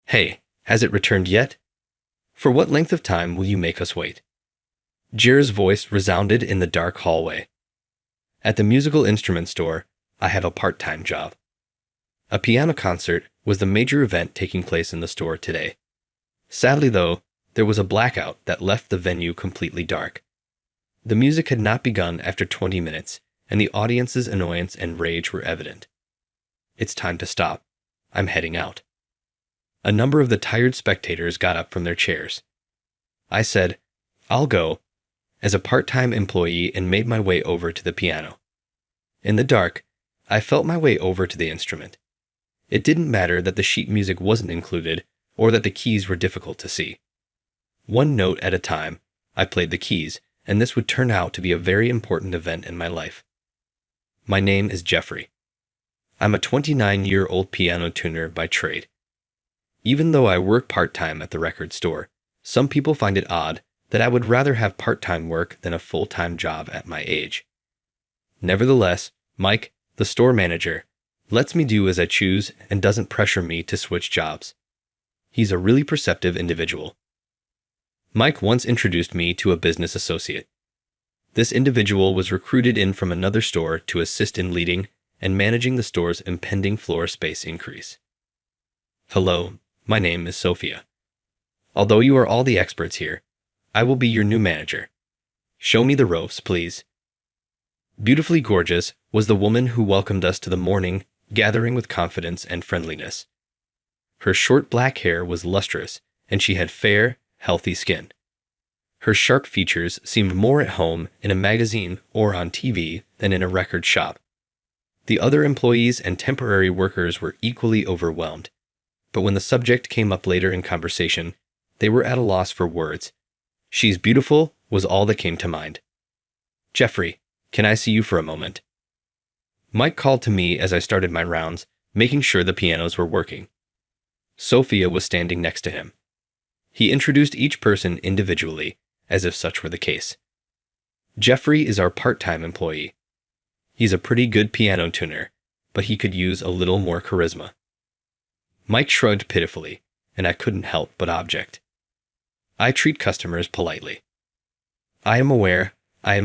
Hey, has it returned yet? For what length of time will you make us wait? Jir's voice resounded in the dark hallway. At the musical instrument store, I have a part-time job. A piano concert was the major event taking place in the store today. Sadly, though, there was a blackout that left the venue completely dark. The music had not begun after 20 minutes, and the audience's annoyance and rage were evident. It's time to stop. I'm heading out. A number of the tired spectators got up from their chairs. I said, I'll go, as a part-time employee, and made my way over to the piano. In the dark, I felt my way over to the instrument. It didn't matter that the sheet music wasn't included or that the keys were difficult to see. One note at a time, I played the keys, and this would turn out to be a very important event in my life. My name is Jeffrey. I'm a 29-year-old piano tuner by trade. Even though I work part-time at the record store, some people find it odd that I would rather have part-time work than a full-time job at my age. Nevertheless, Mike, the store manager, lets me do as I choose and doesn't pressure me to switch jobs. He's a really perceptive individual. Mike once introduced me to a business associate. This individual was recruited in from another store to assist in leading and managing the store's impending floor space increase. Hello, my name is Sophia. Although you are all the experts here, I will be your new manager. Show me the ropes, please. Beautifully gorgeous was the woman who welcomed us to the morning gathering with confidence and friendliness. Her short black hair was lustrous, and she had fair, healthy skin. Her sharp features seemed more at home in a magazine or on TV than in a record shop. The other employees and temporary workers were equally overwhelmed, but when the subject came up later in conversation, they were at a loss for words. She's beautiful was all that came to mind. Jeffrey, can I see you for a moment? Mike called to me as I started my rounds, making sure the pianos were working. Sophia was standing next to him. He introduced each person individually, as if such were the case. Jeffrey is our part-time employee. He's a pretty good piano tuner, but he could use a little more charisma. Mike shrugged pitifully, and I couldn't help but object. I treat customers politely. I am aware. I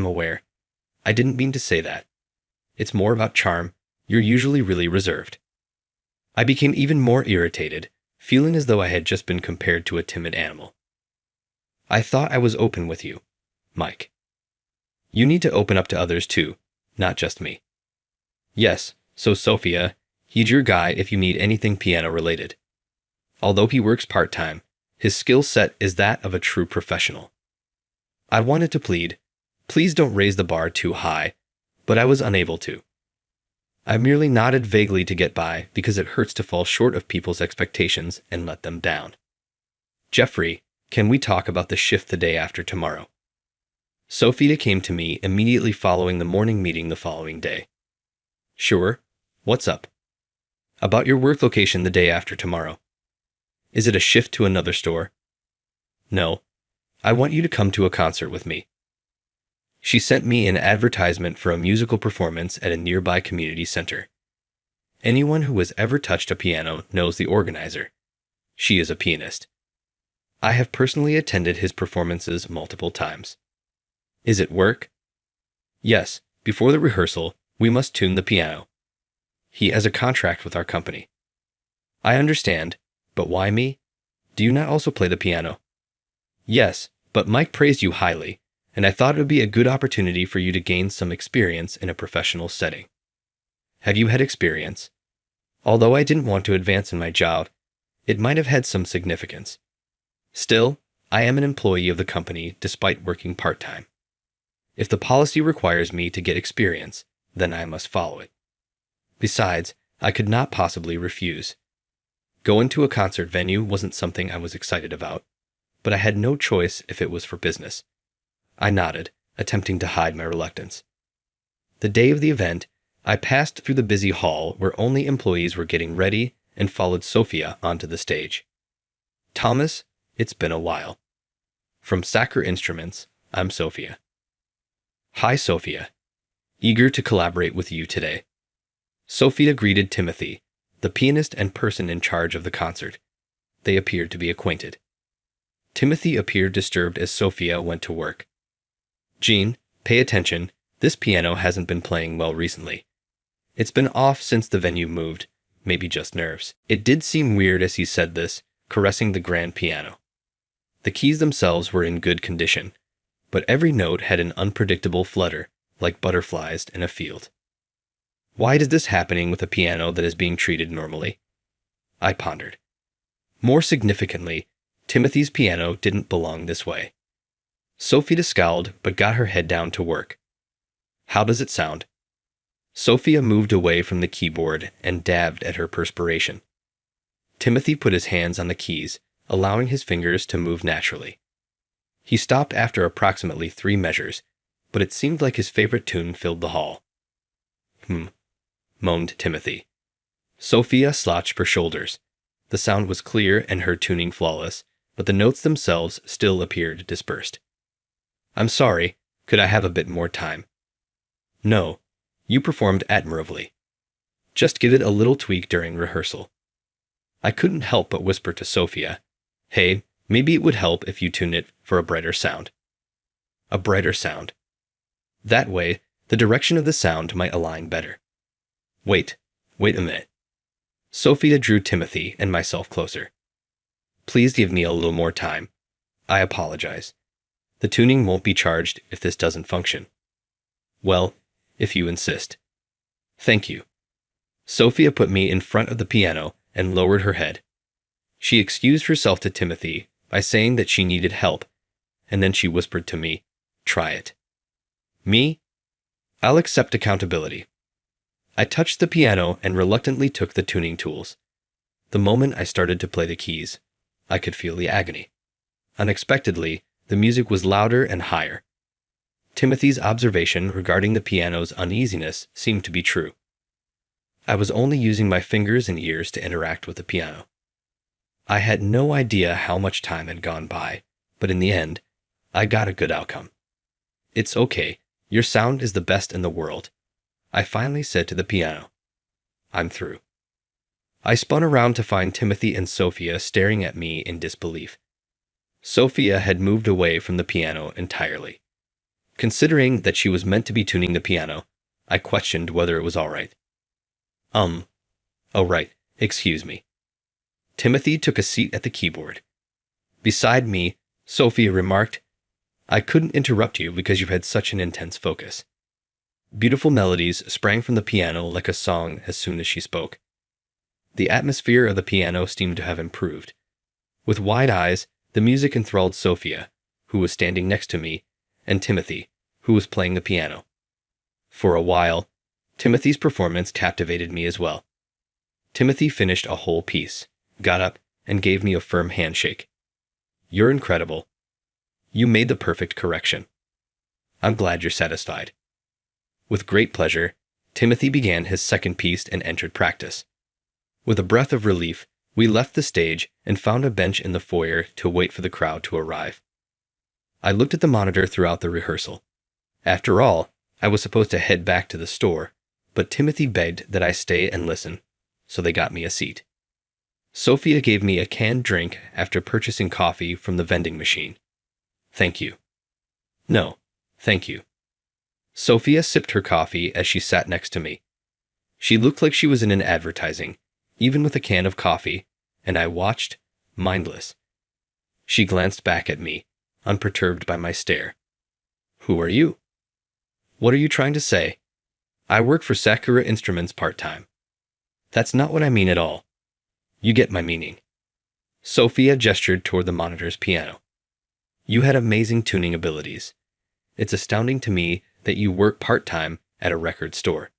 didn't mean to say that. It's more about charm. You're usually really reserved. I became even more irritated, feeling as though I had just been compared to a timid animal. I thought I was open with you, Mike. You need to open up to others too, not just me. Yes, so Sophia, he's your guy if you need anything piano-related. Although he works part-time, his skill set is that of a true professional. I wanted to plead, please don't raise the bar too high, but I was unable to. I merely nodded vaguely to get by because it hurts to fall short of people's expectations and let them down. Jeffrey, can we talk about the shift the day after tomorrow? Sophia came to me immediately following the morning meeting the following day. Sure, what's up? About your work location the day after tomorrow. Is it a shift to another store? No, I want you to come to a concert with me. She sent me an advertisement for a musical performance at a nearby community center. Anyone who has ever touched a piano knows the organizer. She is a pianist. I have personally attended his performances multiple times. Is it work? Yes, before the rehearsal, we must tune the piano. He has a contract with our company. I understand, but why me? Do you not also play the piano? Yes, but Mike praised you highly, and I thought it would be a good opportunity for you to gain some experience in a professional setting. Have you had experience? Although I didn't want to advance in my job, it might have had some significance. Still, I am an employee of the company despite working part-time. If the policy requires me to get experience, then I must follow it. Besides, I could not possibly refuse. Going to a concert venue wasn't something I was excited about, but I had no choice if it was for business. I nodded, attempting to hide my reluctance. The day of the event, I passed through the busy hall where only employees were getting ready and followed Sophia onto the stage. Thomas, it's been a while. From Sacker Instruments, I'm Sophia. Hi, Sophia. Eager to collaborate with you today. Sophia greeted Timothy, the pianist and person in charge of the concert. They appeared to be acquainted. Timothy appeared disturbed as Sophia went to work. "Jean, pay attention. This piano hasn't been playing well recently. It's been off since the venue moved, maybe just nerves." It did seem weird as he said this, caressing the grand piano. The keys themselves were in good condition, but every note had an unpredictable flutter, like butterflies in a field. Why is this happening with a piano that is being treated normally? I pondered. More significantly, Timothy's piano didn't belong this way. Sophia scowled but got her head down to work. "How does it sound?" Sophia moved away from the keyboard and dabbed at her perspiration. Timothy put his hands on the keys, allowing his fingers to move naturally. He stopped after approximately 3 measures, but it seemed like his favorite tune filled the hall. Moaned Timothy. Sophia slouched her shoulders. The sound was clear and her tuning flawless, but the notes themselves still appeared dispersed. "I'm sorry, could I have a bit more time?" "No, you performed admirably. Just give it a little tweak during rehearsal." I couldn't help but whisper to Sophia, "Hey, maybe it would help if you tune it for a brighter sound." A brighter sound. That way, the direction of the sound might align better. Wait a minute. Sophia drew Timothy and myself closer. "Please give me a little more time. I apologize. The tuning won't be charged if this doesn't function." "Well, if you insist." "Thank you." Sophia put me in front of the piano and lowered her head. She excused herself to Timothy by saying that she needed help, and then she whispered to me, "Try it." "Me? I'll accept accountability." I touched the piano and reluctantly took the tuning tools. The moment I started to play the keys, I could feel the agony. Unexpectedly, the music was louder and higher. Timothy's observation regarding the piano's uneasiness seemed to be true. I was only using my fingers and ears to interact with the piano. I had no idea how much time had gone by, but in the end, I got a good outcome. "It's okay, your sound is the best in the world," I finally said to the piano. "I'm through." I spun around to find Timothy and Sophia staring at me in disbelief. Sophia had moved away from the piano entirely. Considering that she was meant to be tuning the piano, I questioned whether it was all right. Oh right, excuse me." Timothy took a seat at the keyboard. Beside me, Sophia remarked, "I couldn't interrupt you because you had such an intense focus." Beautiful melodies sprang from the piano like a song as soon as she spoke. The atmosphere of the piano seemed to have improved. With wide eyes, the music enthralled Sophia, who was standing next to me, and Timothy, who was playing the piano. For a while, Timothy's performance captivated me as well. Timothy finished a whole piece, got up, and gave me a firm handshake. "You're incredible. You made the perfect correction. I'm glad you're satisfied." With great pleasure, Timothy began his second piece and entered practice. With a breath of relief, we left the stage and found a bench in the foyer to wait for the crowd to arrive. I looked at the monitor throughout the rehearsal. After all, I was supposed to head back to the store, but Timothy begged that I stay and listen, so they got me a seat. Sophia gave me a canned drink after purchasing coffee from the vending machine. "Thank you." "No, thank you." Sophia sipped her coffee as she sat next to me. She looked like she was in an advertising, even with a can of coffee, and I watched, mindless. She glanced back at me, unperturbed by my stare. "Who are you?" "What are you trying to say?" "I work for Sakura Instruments part-time." "That's not what I mean at all." "You get my meaning." Sophia gestured toward the monitor's piano. "You had amazing tuning abilities. It's astounding to me that you work part-time at a record store.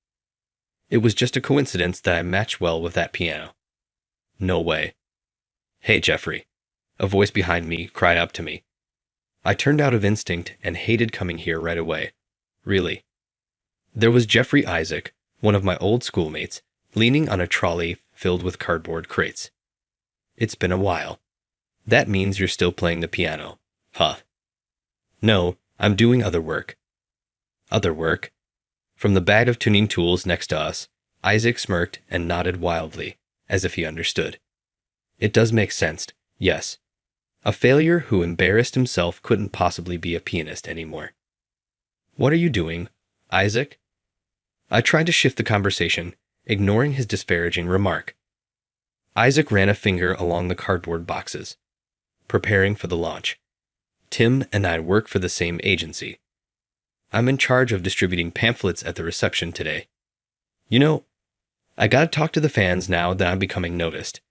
It was just a coincidence that I matched well with that piano." "No way." "Hey, Jeffrey," a voice behind me cried up to me. I turned out of instinct and hated coming here right away. Really. There was Jeffrey Isaac, one of my old schoolmates, leaning on a trolley filled with cardboard crates. "It's been a while. That means you're still playing the piano, huh?" "No, I'm doing other work." "Other work?" From the bag of tuning tools next to us, Isaac smirked and nodded wildly, as if he understood. It does make sense, yes. A failure who embarrassed himself couldn't possibly be a pianist anymore. What are you doing, Isaac? I tried to shift the conversation, ignoring his disparaging remark. Isaac ran a finger along the cardboard boxes, preparing for the launch. Tim and I work for the same agency. I'm in charge of distributing pamphlets at the reception today. You know, I gotta talk to the fans now that I'm becoming noticed.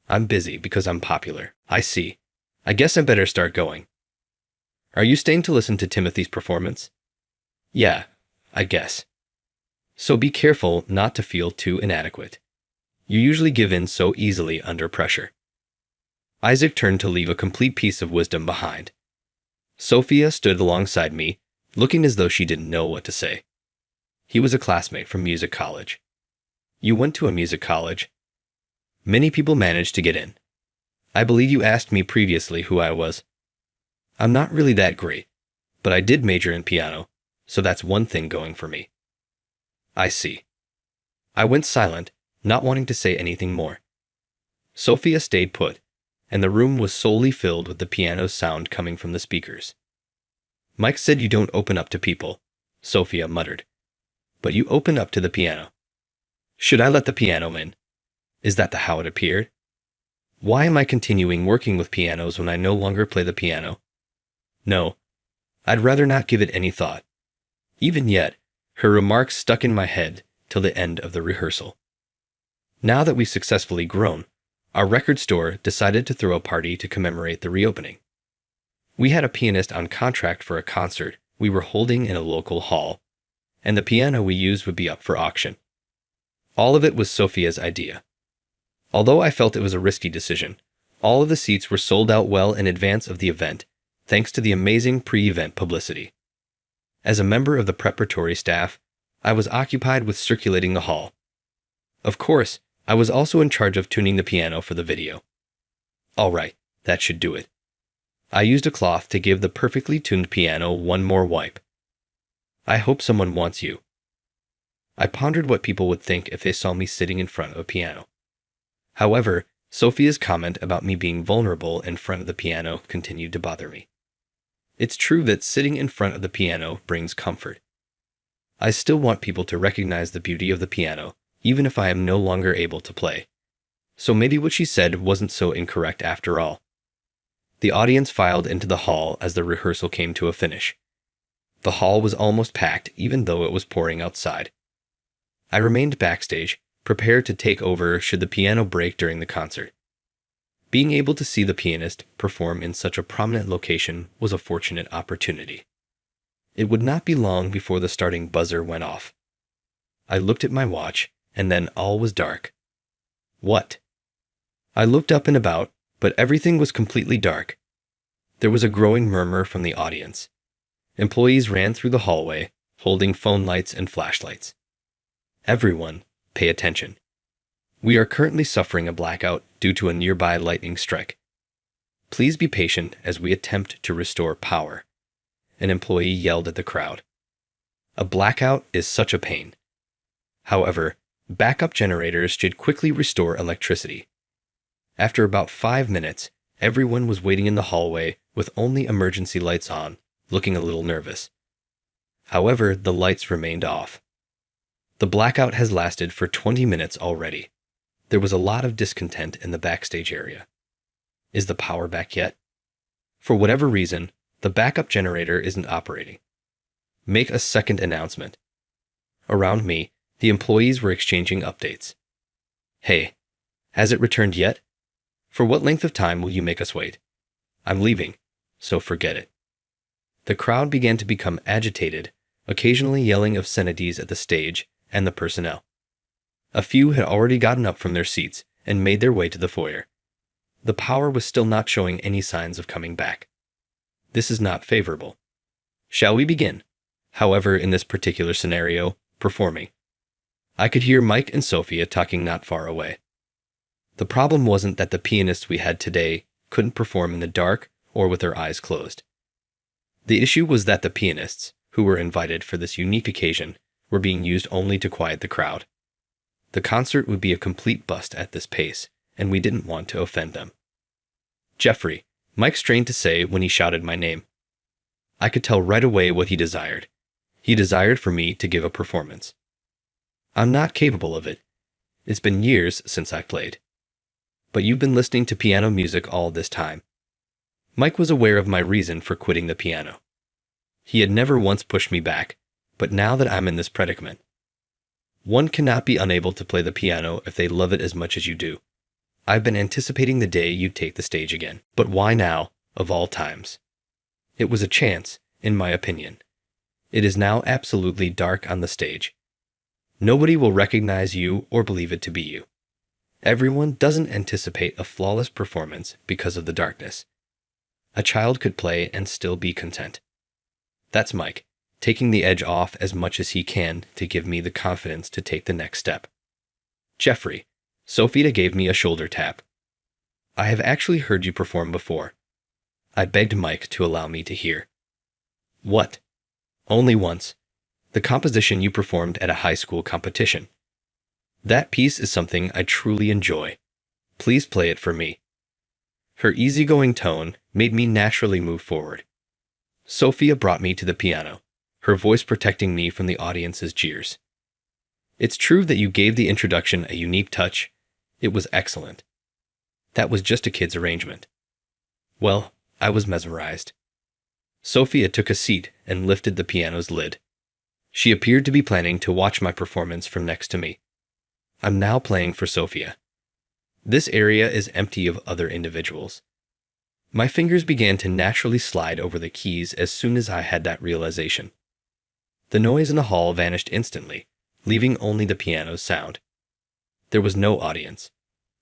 I'm busy because I'm popular. I see. I guess I better start going. Are you staying to listen to Timothy's performance? Yeah, I guess. So be careful not to feel too inadequate. You usually give in so easily under pressure. Isaac turned to leave a complete piece of wisdom behind. Sophia stood alongside me, looking as though she didn't know what to say. He was a classmate from music college. You went to a music college? Many people managed to get in. I believe you asked me previously who I was. I'm not really that great, but I did major in piano, so that's one thing going for me. I see. I went silent, not wanting to say anything more. Sophia stayed put, and the room was solely filled with the piano's sound coming from the speakers. Mike said you don't open up to people, Sophia muttered. But you open up to the piano. Should I let the piano in? Is that how it appeared? Why am I continuing working with pianos when I no longer play the piano? No, I'd rather not give it any thought. Even yet, her remarks stuck in my head till the end of the rehearsal. Now that we've successfully grown, our record store decided to throw a party to commemorate the reopening. We had a pianist on contract for a concert we were holding in a local hall, and the piano we used would be up for auction. All of it was Sophia's idea. Although I felt it was a risky decision, all of the seats were sold out well in advance of the event, thanks to the amazing pre-event publicity. As a member of the preparatory staff, I was occupied with circulating the hall. Of course, I was also in charge of tuning the piano for the video. All right, that should do it. I used a cloth to give the perfectly tuned piano one more wipe. I hope someone wants you. I pondered what people would think if they saw me sitting in front of a piano. However, Sophia's comment about me being vulnerable in front of the piano continued to bother me. It's true that sitting in front of the piano brings comfort. I still want people to recognize the beauty of the piano, even if I am no longer able to play. So maybe what she said wasn't so incorrect after all. The audience filed into the hall as the rehearsal came to a finish. The hall was almost packed, even though it was pouring outside. I remained backstage, prepared to take over should the piano break during the concert. Being able to see the pianist perform in such a prominent location was a fortunate opportunity. It would not be long before the starting buzzer went off. I looked at my watch, and then all was dark. What? I looked up and about, but everything was completely dark. There was a growing murmur from the audience. Employees ran through the hallway, holding phone lights and flashlights. Everyone, pay attention. We are currently suffering a blackout due to a nearby lightning strike. Please be patient as we attempt to restore power. An employee yelled at the crowd. A blackout is such a pain. However, backup generators should quickly restore electricity. After about 5 minutes, everyone was waiting in the hallway with only emergency lights on, looking a little nervous. However, the lights remained off. The blackout has lasted for 20 minutes already. There was a lot of discontent in the backstage area. Is the power back yet? For whatever reason, the backup generator isn't operating. Make a second announcement. Around me, the employees were exchanging updates. Hey, has it returned yet? For what length of time will you make us wait? I'm leaving, so forget it. The crowd began to become agitated, occasionally yelling obscenities at the stage and the personnel. A few had already gotten up from their seats and made their way to the foyer. The power was still not showing any signs of coming back. This is not favorable. Shall we begin? However, in this particular scenario, performing. I could hear Mike and Sophia talking not far away. The problem wasn't that the pianists we had today couldn't perform in the dark or with their eyes closed. The issue was that the pianists, who were invited for this unique occasion, were being used only to quiet the crowd. The concert would be a complete bust at this pace, and we didn't want to offend them. Jeffrey, Mike strained to say when he shouted my name. I could tell right away what he desired. He desired for me to give a performance. I'm not capable of it. It's been years since I played. But you've been listening to piano music all this time. Mike was aware of my reason for quitting the piano. He had never once pushed me back, but now that I'm in this predicament. One cannot be unable to play the piano if they love it as much as you do. I've been anticipating the day you'd take the stage again. But why now, of all times? It was a chance, in my opinion. It is now absolutely dark on the stage. Nobody will recognize you or believe it to be you. Everyone doesn't anticipate a flawless performance because of the darkness. A child could play and still be content. That's Mike, taking the edge off as much as he can to give me the confidence to take the next step. Jeffrey, Sophia gave me a shoulder tap. I have actually heard you perform before. I begged Mike to allow me to hear. What? Only once. The composition you performed at a high school competition. That piece is something I truly enjoy. Please play it for me. Her easygoing tone made me naturally move forward. Sophia brought me to the piano, her voice protecting me from the audience's jeers. It's true that you gave the introduction a unique touch. It was excellent. That was just a kid's arrangement. Well, I was mesmerized. Sophia took a seat and lifted the piano's lid. She appeared to be planning to watch my performance from next to me. I'm now playing for Sophia. This area is empty of other individuals. My fingers began to naturally slide over the keys as soon as I had that realization. The noise in the hall vanished instantly, leaving only the piano's sound. There was no audience.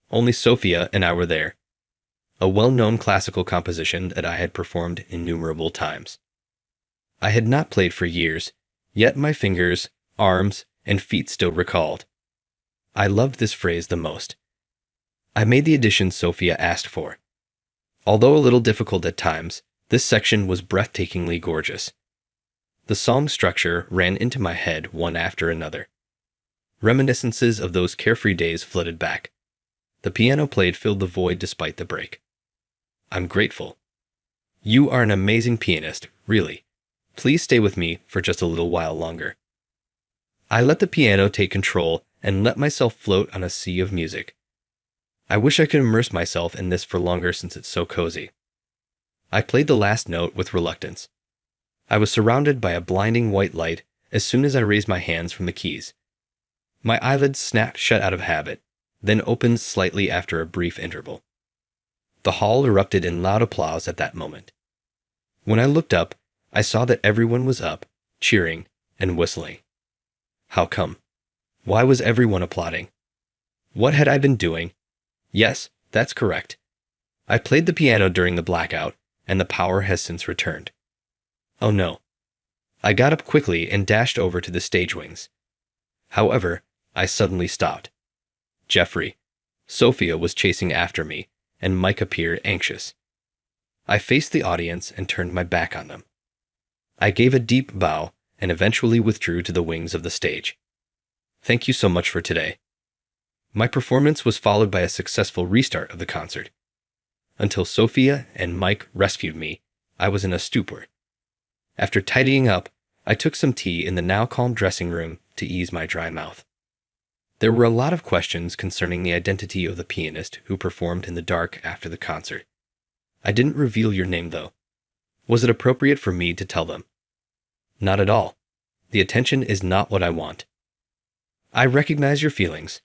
Only Sophia and I were there. A well-known classical composition that I had performed innumerable times. I had not played for years, yet my fingers, arms, and feet still recalled. I loved this phrase the most. I made the additions Sophia asked for. Although a little difficult at times, this section was breathtakingly gorgeous. The song structure ran into my head one after another. Reminiscences of those carefree days flooded back. The piano played filled the void despite the break. I'm grateful. You are an amazing pianist, really. Please stay with me for just a little while longer. I let the piano take control and let myself float on a sea of music. I wish I could immerse myself in this for longer since it's so cozy. I played the last note with reluctance. I was surrounded by a blinding white light as soon as I raised my hands from the keys. My eyelids snapped shut out of habit, then opened slightly after a brief interval. The hall erupted in loud applause at that moment. When I looked up, I saw that everyone was up, cheering, and whistling. How come? Why was everyone applauding? What had I been doing? Yes, that's correct. I played the piano during the blackout, and the power has since returned. Oh no. I got up quickly and dashed over to the stage wings. However, I suddenly stopped. Jeffrey, Sophia was chasing after me, and Mike appeared anxious. I faced the audience and turned my back on them. I gave a deep bow and eventually withdrew to the wings of the stage. Thank you so much for today. My performance was followed by a successful restart of the concert. Until Sophia and Mike rescued me, I was in a stupor. After tidying up, I took some tea in the now calm dressing room to ease my dry mouth. There were a lot of questions concerning the identity of the pianist who performed in the dark after the concert. I didn't reveal your name, though. Was it appropriate for me to tell them? Not at all. The attention is not what I want. I recognize your feelings.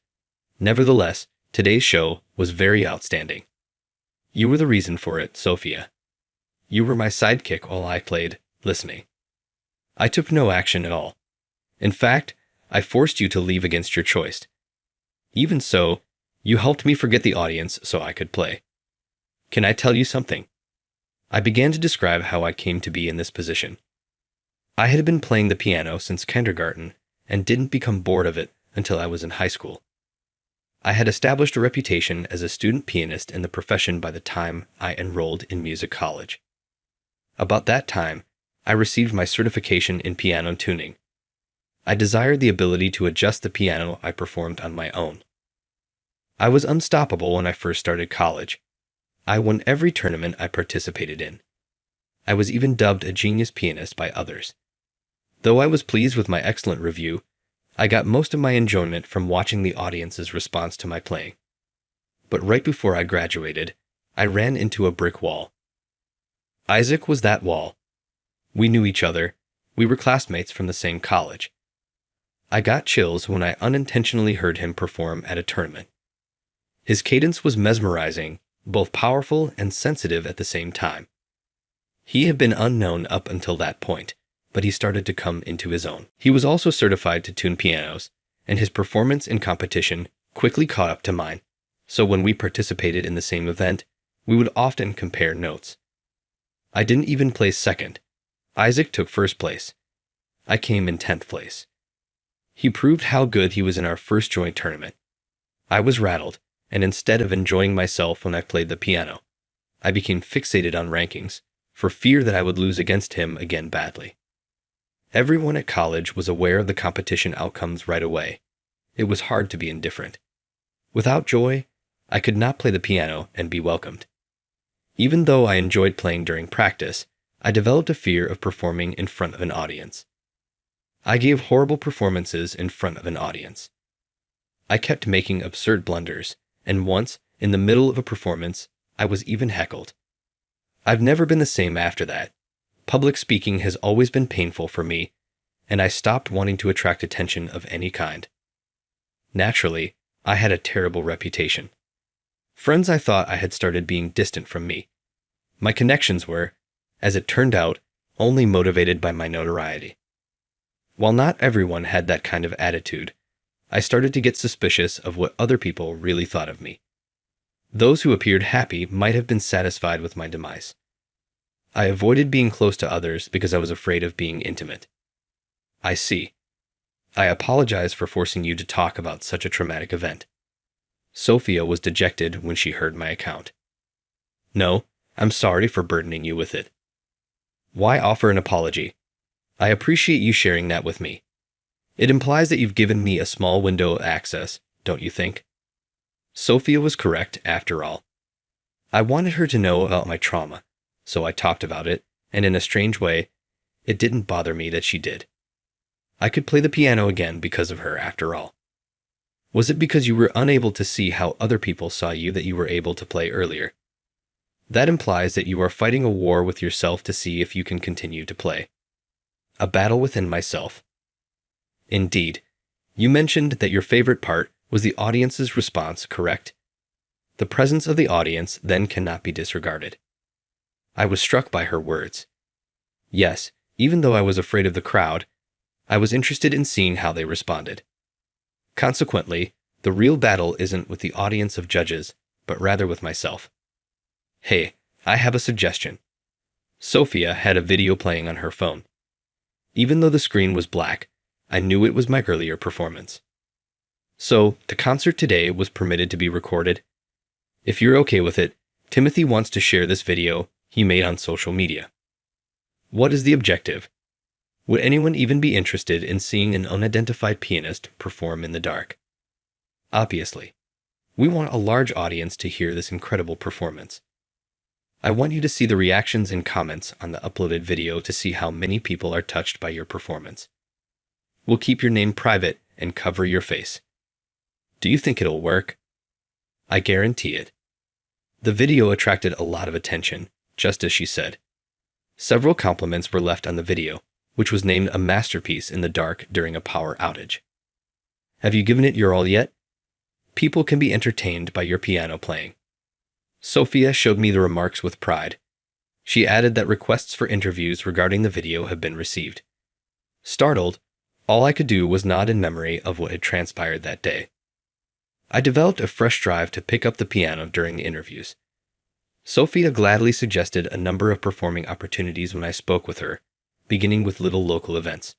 Nevertheless, today's show was very outstanding. You were the reason for it, Sophia. You were my sidekick while I played, listening. I took no action at all. In fact, I forced you to leave against your choice. Even so, you helped me forget the audience so I could play. Can I tell you something? I began to describe how I came to be in this position. I had been playing the piano since kindergarten and didn't become bored of it until I was in high school. I had established a reputation as a student pianist in the profession by the time I enrolled in music college. About that time, I received my certification in piano tuning. I desired the ability to adjust the piano I performed on my own. I was unstoppable when I first started college. I won every tournament I participated in. I was even dubbed a genius pianist by others. Though I was pleased with my excellent review, I got most of my enjoyment from watching the audience's response to my playing. But right before I graduated, I ran into a brick wall. Isaac was that wall. We knew each other. We were classmates from the same college. I got chills when I unintentionally heard him perform at a tournament. His cadence was mesmerizing, both powerful and sensitive at the same time. He had been unknown up until that point, but he started to come into his own. He was also certified to tune pianos, and his performance in competition quickly caught up to mine. So when we participated in the same event, we would often compare notes. I didn't even place second. Isaac took first place. I came in 10th place. He proved how good he was in our first joint tournament. I was rattled, and instead of enjoying myself when I played the piano, I became fixated on rankings, for fear that I would lose against him again badly. Everyone at college was aware of the competition outcomes right away. It was hard to be indifferent. Without joy, I could not play the piano and be welcomed. Even though I enjoyed playing during practice, I developed a fear of performing in front of an audience. I gave horrible performances in front of an audience. I kept making absurd blunders, and once, in the middle of a performance, I was even heckled. I've never been the same after that. Public speaking has always been painful for me, and I stopped wanting to attract attention of any kind. Naturally, I had a terrible reputation. Friends I thought I had started being distant from me. My connections were, as it turned out, only motivated by my notoriety. While not everyone had that kind of attitude, I started to get suspicious of what other people really thought of me. Those who appeared happy might have been satisfied with my demise. I avoided being close to others because I was afraid of being intimate. I see. I apologize for forcing you to talk about such a traumatic event. Sophia was dejected when she heard my account. No, I'm sorry for burdening you with it. Why offer an apology? I appreciate you sharing that with me. It implies that you've given me a small window of access, don't you think? Sophia was correct, after all. I wanted her to know about my trauma, so I talked about it, and in a strange way, it didn't bother me that she did. I could play the piano again because of her, after all. Was it because you were unable to see how other people saw you that you were able to play earlier? That implies that you are fighting a war with yourself to see if you can continue to play. A battle within myself. Indeed, you mentioned that your favorite part was the audience's response, correct? The presence of the audience then cannot be disregarded. I was struck by her words. Yes, even though I was afraid of the crowd, I was interested in seeing how they responded. Consequently, the real battle isn't with the audience of judges, but rather with myself. Hey, I have a suggestion. Sophia had a video playing on her phone. Even though the screen was black, I knew it was my earlier performance. So, the concert today was permitted to be recorded. If you're okay with it, Timothy wants to share this video he made on social media. What is the objective? Would anyone even be interested in seeing an unidentified pianist perform in the dark? Obviously. We want a large audience to hear this incredible performance. I want you to see the reactions and comments on the uploaded video to see how many people are touched by your performance. We'll keep your name private and cover your face. Do you think it'll work? I guarantee it. The video attracted a lot of attention, just as she said. Several compliments were left on the video, which was named a masterpiece in the dark during a power outage. Have you given it your all yet? People can be entertained by your piano playing. Sophia showed me the remarks with pride. She added that requests for interviews regarding the video have been received. Startled, all I could do was nod in memory of what had transpired that day. I developed a fresh drive to pick up the piano during the interviews. Sophia gladly suggested a number of performing opportunities when I spoke with her, beginning with little local events.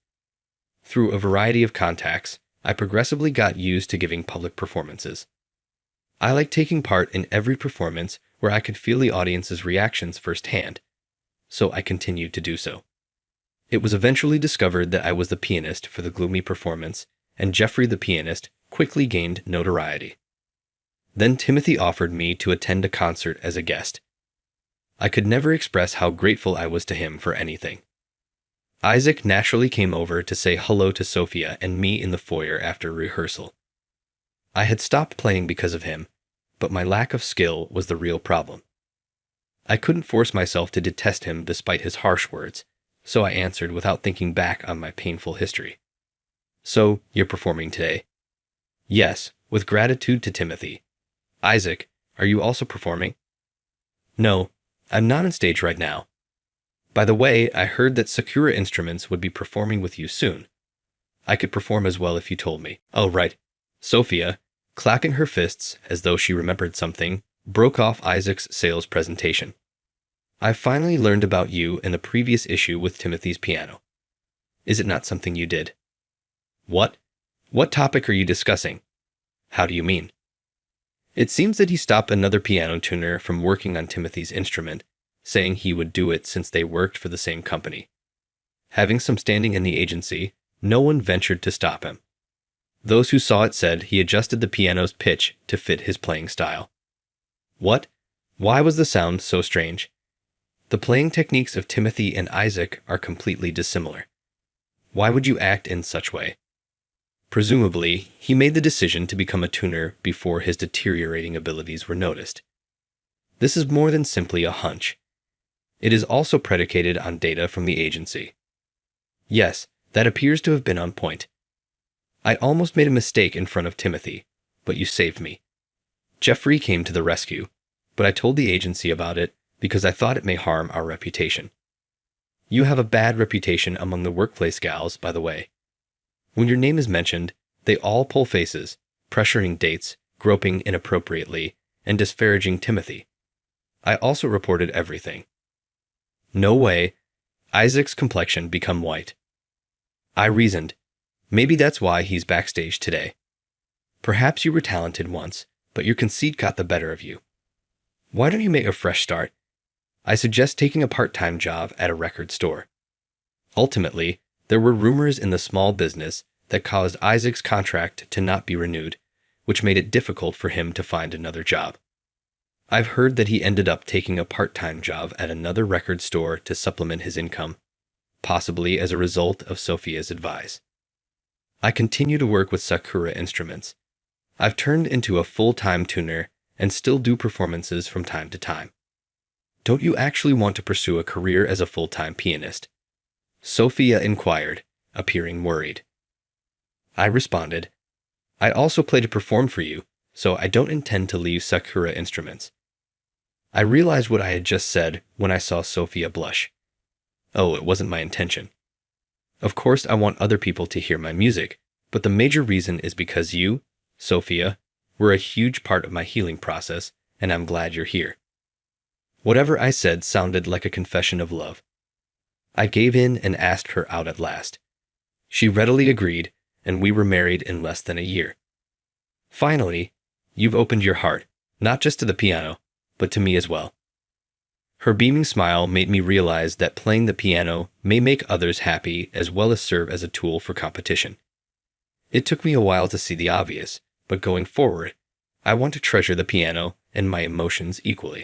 Through a variety of contacts, I progressively got used to giving public performances. I like taking part in every performance where I could feel the audience's reactions firsthand, so I continued to do so. It was eventually discovered that I was the pianist for the gloomy performance, and Jeffrey the pianist quickly gained notoriety. Then Timothy offered me to attend a concert as a guest. I could never express how grateful I was to him for anything. Isaac naturally came over to say hello to Sophia and me in the foyer after rehearsal. I had stopped playing because of him, but my lack of skill was the real problem. I couldn't force myself to detest him despite his harsh words, so I answered without thinking back on my painful history. "So, you're performing today?" "Yes, with gratitude to Timothy." "Isaac, are you also performing?" "No, I'm not on stage right now." "By the way, I heard that Sakura Instruments would be performing with you soon. I could perform as well if you told me." "Oh, right." Sophia, clapping her fists as though she remembered something, broke off Isaac's sales presentation. "I finally learned about you in the previous issue with Timothy's piano. Is it not something you did?" "What? What topic are you discussing?" "How do you mean?" "It seems that he stopped another piano tuner from working on Timothy's instrument, saying he would do it since they worked for the same company. Having some standing in the agency, no one ventured to stop him. Those who saw it said he adjusted the piano's pitch to fit his playing style." "What? Why was the sound so strange?" "The playing techniques of Timothy and Isaac are completely dissimilar. Why would you act in such way?" Presumably, he made the decision to become a tuner before his deteriorating abilities were noticed. This is more than simply a hunch. It is also predicated on data from the agency. Yes, that appears to have been on point. I almost made a mistake in front of Timothy, but you saved me. Jeffrey came to the rescue, but I told the agency about it because I thought it may harm our reputation. You have a bad reputation among the workplace gals, by the way. When your name is mentioned, they all pull faces, pressuring dates, groping inappropriately, and disparaging Timothy. I also reported everything. No way. Isaac's complexion become white. I reasoned, maybe that's why he's backstage today. Perhaps you were talented once, but your conceit got the better of you. Why don't you make a fresh start? I suggest taking a part-time job at a record store. Ultimately, there were rumors in the small business that caused Isaac's contract to not be renewed, which made it difficult for him to find another job. I've heard that he ended up taking a part-time job at another record store to supplement his income, possibly as a result of Sophia's advice. I continue to work with Sakura Instruments. I've turned into a full-time tuner and still do performances from time to time. Don't you actually want to pursue a career as a full-time pianist? Sophia inquired, appearing worried. I responded, I also play to perform for you, so I don't intend to leave Sakura Instruments. I realized what I had just said when I saw Sophia blush. Oh, it wasn't my intention. Of course, I want other people to hear my music, but the major reason is because you, Sophia, were a huge part of my healing process, and I'm glad you're here. Whatever I said sounded like a confession of love. I gave in and asked her out at last. She readily agreed, and we were married in less than a year. Finally, you've opened your heart, not just to the piano, but to me as well. Her beaming smile made me realize that playing the piano may make others happy as well as serve as a tool for competition. It took me a while to see the obvious, but going forward, I want to treasure the piano and my emotions equally.